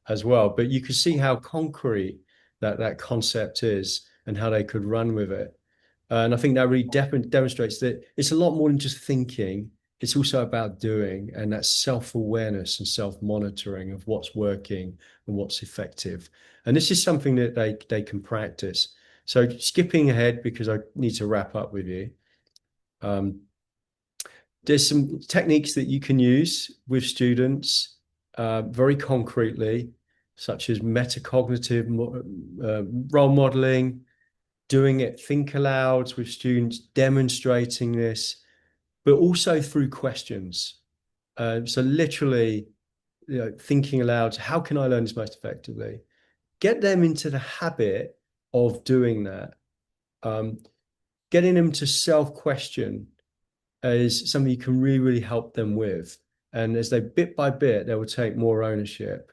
as well. But you could see how concrete that concept is and how they could run with it. And I think that really demonstrates that it's a lot more than just thinking. It's also about doing, and that self-awareness and self-monitoring of what's working and what's effective. And this is something that they can practice. So skipping ahead, because I need to wrap up with you. There's some techniques that you can use with students very concretely, such as metacognitive role modeling, doing it think alouds with students, demonstrating this, but also through questions. So literally, thinking aloud, how can I learn this most effectively? Get them into the habit of doing that. Getting them to self-question is something you can really, really help them with. And as they bit by bit, they will take more ownership.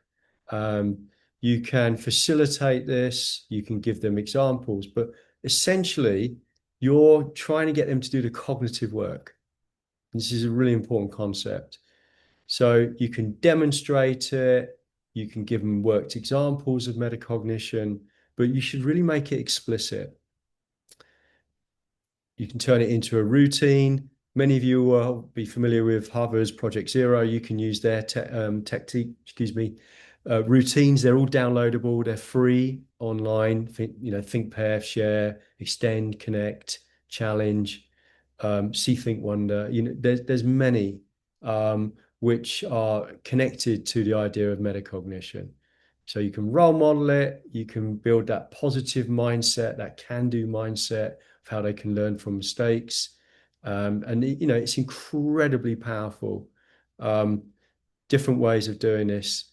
You can facilitate this, you can give them examples, but essentially, you're trying to get them to do the cognitive work. This is a really important concept. So you can demonstrate it, you can give them worked examples of metacognition, but you should really make it explicit. You can turn it into a routine. Many of you will be familiar with Harvard's Project Zero. You can use their routines. They're all downloadable. They're free online. Think, pair, share, extend, connect, challenge, see, think, wonder. There's many which are connected to the idea of metacognition. So you can role model it. You can build that positive mindset, that can-do mindset of how they can learn from mistakes. And it's incredibly powerful. Different ways of doing this.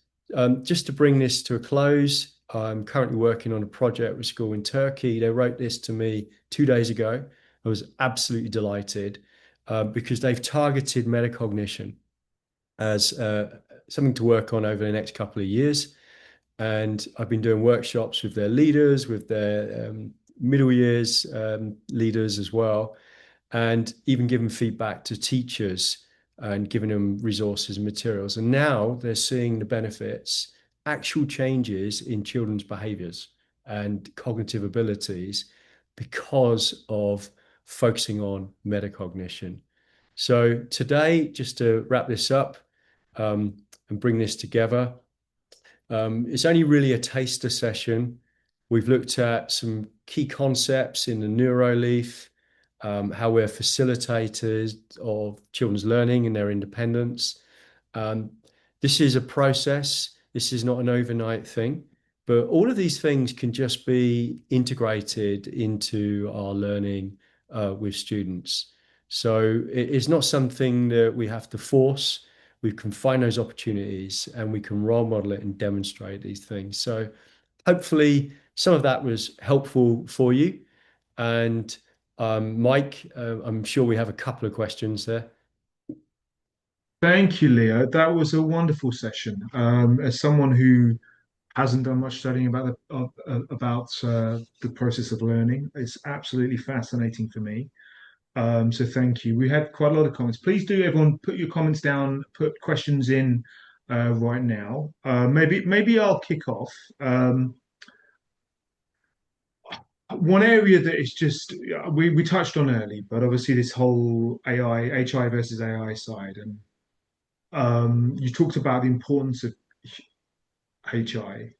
Just to bring this to a close, I'm currently working on a project with a school in Turkey. They wrote this to me 2 days ago. I was absolutely delighted because they've targeted metacognition as something to work on over the next couple of years. And I've been doing workshops with their leaders, with their middle years leaders as well, and even giving feedback to teachers and giving them resources and materials. And now they're seeing the benefits, actual changes in children's behaviors and cognitive abilities because of focusing on metacognition. So today, just to wrap this up and bring this together, it's only really a taster session. We've looked at some key concepts in the NeuroLeaf, how we're facilitators of children's learning and their independence. This is a process. This is not an overnight thing, but all of these things can just be integrated into our learning with students. So it's not something that we have to force. We can find those opportunities and we can role model it and demonstrate these things. So hopefully some of that was helpful for you. And Mike, I'm sure we have a couple of questions there. Thank you, Leo. That was a wonderful session. As someone who hasn't done much studying about the process of learning, it's absolutely fascinating for me. So thank you. We had quite a lot of comments. Please do, everyone, put your comments down, put questions in right now. Maybe I'll kick off. One area that is just we touched on early, but obviously this whole HI versus AI side, and you talked about the importance of HI.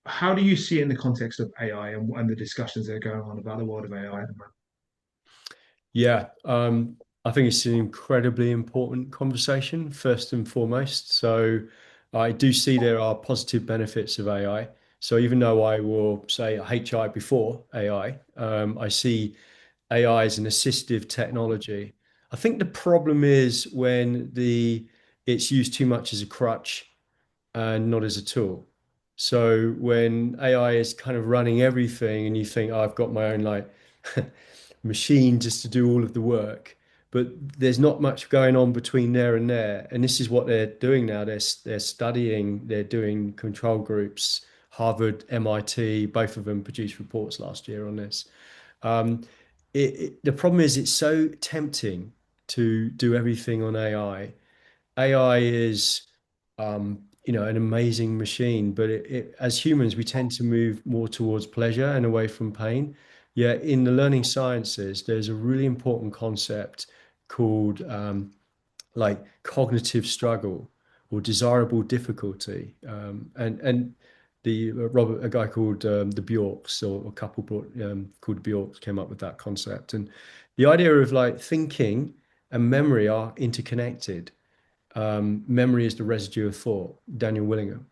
How do you see it in the context of AI and the discussions that are going on about the world of AI at the moment? Yeah, I think it's an incredibly important conversation, first and foremost. So I do see there are positive benefits of AI. So even though I will say HI before AI, I see AI as an assistive technology. I think the problem is when it's used too much as a crutch and not as a tool. So when AI is kind of running everything and you think, oh, I've got my own like machine just to do all of the work, but there's not much going on between there and there. And this is what they're doing now. They're studying, they're doing control groups. Harvard, MIT, both of them produced reports last year on this. Um, the problem is it's so tempting to do everything on AI. AI is, an amazing machine, but as humans, we tend to move more towards pleasure and away from pain. Yeah, in the learning sciences, there's a really important concept called like cognitive struggle or desirable difficulty, and a guy called the Bjorks or a couple called Bjorks came up with that concept, and the idea of like thinking and memory are interconnected. Memory is the residue of thought, Daniel Willingham.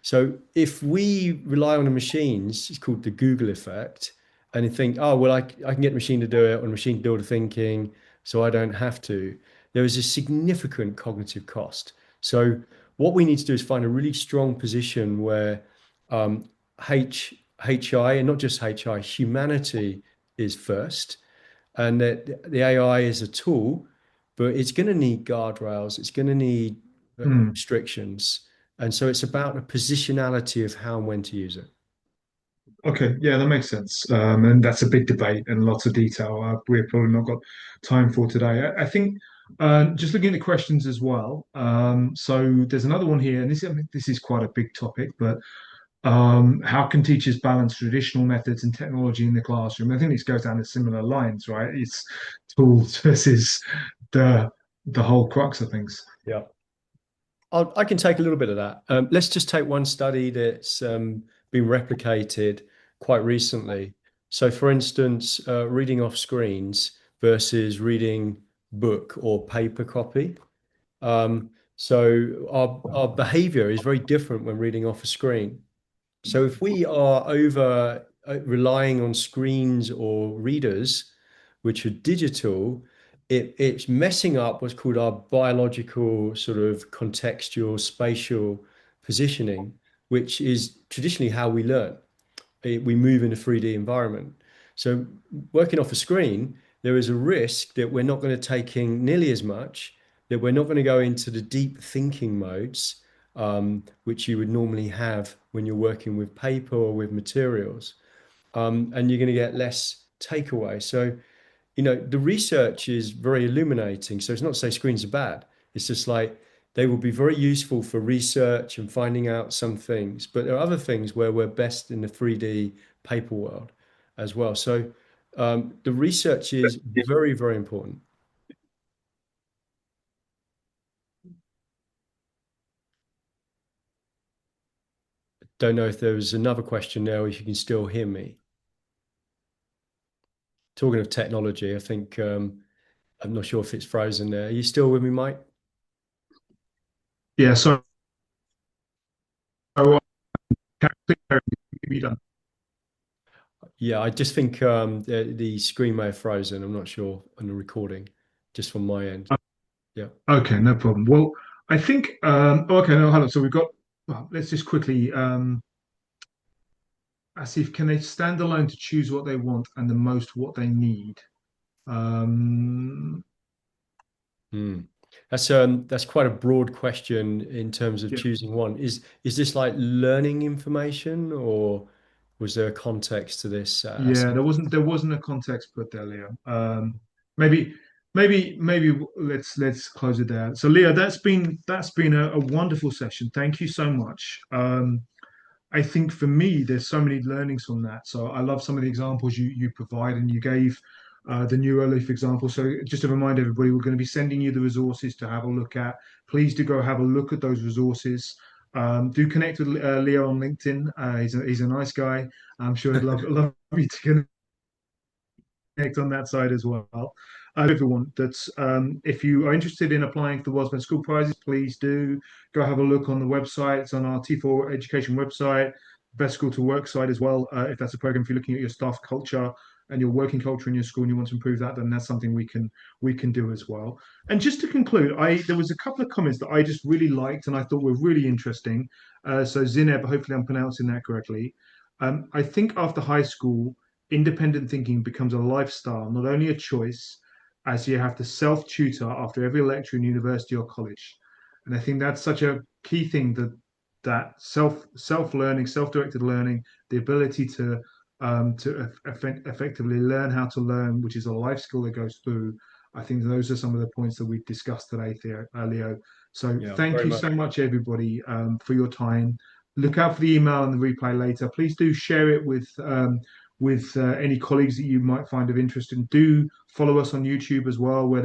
So if we rely on the machines, it's called the Google effect, and you think, oh, well, I can get the machine to do it, or the machine to do all the thinking, so I don't have to. There is a significant cognitive cost. So what we need to do is find a really strong position where um, HI, and not just HI, humanity is first, and that the AI is a tool, but it's going to need guardrails, it's going to need Mm. restrictions. And so it's about the positionality of how and when to use it. Okay, yeah, that makes sense. And that's a big debate and lots of detail. We've probably not got time for today. I think just looking at the questions as well. So there's another one here, and I mean, this is quite a big topic, but how can teachers balance traditional methods and technology in the classroom? I think this goes down the similar lines, right? It's tools versus the the whole crux of things. Yeah. I can take a little bit of that. Let's just take one study that's been replicated quite recently. So, for instance, reading off screens versus reading book or paper copy. So our behavior is very different when reading off a screen. So if we are over relying on screens or readers, which are digital, it's messing up what's called our biological sort of contextual spatial positioning, which is traditionally how we learn. We move in a 3D environment. So working off a screen, there is a risk that we're not going to take in nearly as much, that we're not going to go into the deep thinking modes, which you would normally have when you're working with paper or with materials. And you're going to get less takeaway. So, the research is very illuminating. So it's not to say screens are bad. It's just like they will be very useful for research and finding out some things. But there are other things where we're best in the 3D paper world as well. So the research is very, very important. Don't know if there was another question there or if you can still hear me. Talking of technology, I think I'm not sure if it's frozen there. Are you still with me, Mike? Yeah, so have you done? Yeah, I just think the screen may have frozen. I'm not sure on the recording, just from my end. Yeah. Okay, no problem. Well, I think okay, no, hold on. So we've got well, let's just quickly ask if can they stand alone to choose what they want and the most what they need. Um, Hmm. That's quite a broad question in terms of yeah, choosing one. Is this like learning information or was there a context to this? yeah. There wasn't a context put there, Leo. Maybe maybe let's close it there. So, Leo, that's been a wonderful session. Thank you so much. I think for me, there's so many learnings from that. So I love some of the examples you provide, and you gave the Neuraleaf example. So just to remind everybody, we're going to be sending you the resources to have a look at. Please do go have a look at those resources. Do connect with Leo on LinkedIn. He's a nice guy. I'm sure he'd love you to connect. connect on that side as well. Everyone, that's if you are interested in applying for the World's Best School Prizes, please do go have a look on the website. It's on our T4 Education website, Best School to Work site as well. If that's a program, if you're looking at your staff culture and your working culture in your school and you want to improve that, then that's something we can do as well. And just to conclude, I there was a couple of comments that I just really liked and I thought were really interesting. So Zineb, hopefully I'm pronouncing that correctly. I think after high school, independent thinking becomes a lifestyle, not only a choice, as you have to self tutor after every lecture in university or college. And I think that's such a key thing that self learning, self directed learning, the ability to effectively learn how to learn, which is a life skill that goes through. I think those are some of the points that we've discussed today, Leo. So Yeah, thank very you much. so much, everybody, for your time. Look out for the email and the replay later. Please do share it with any colleagues that you might find of interest, and do follow us on YouTube as well, where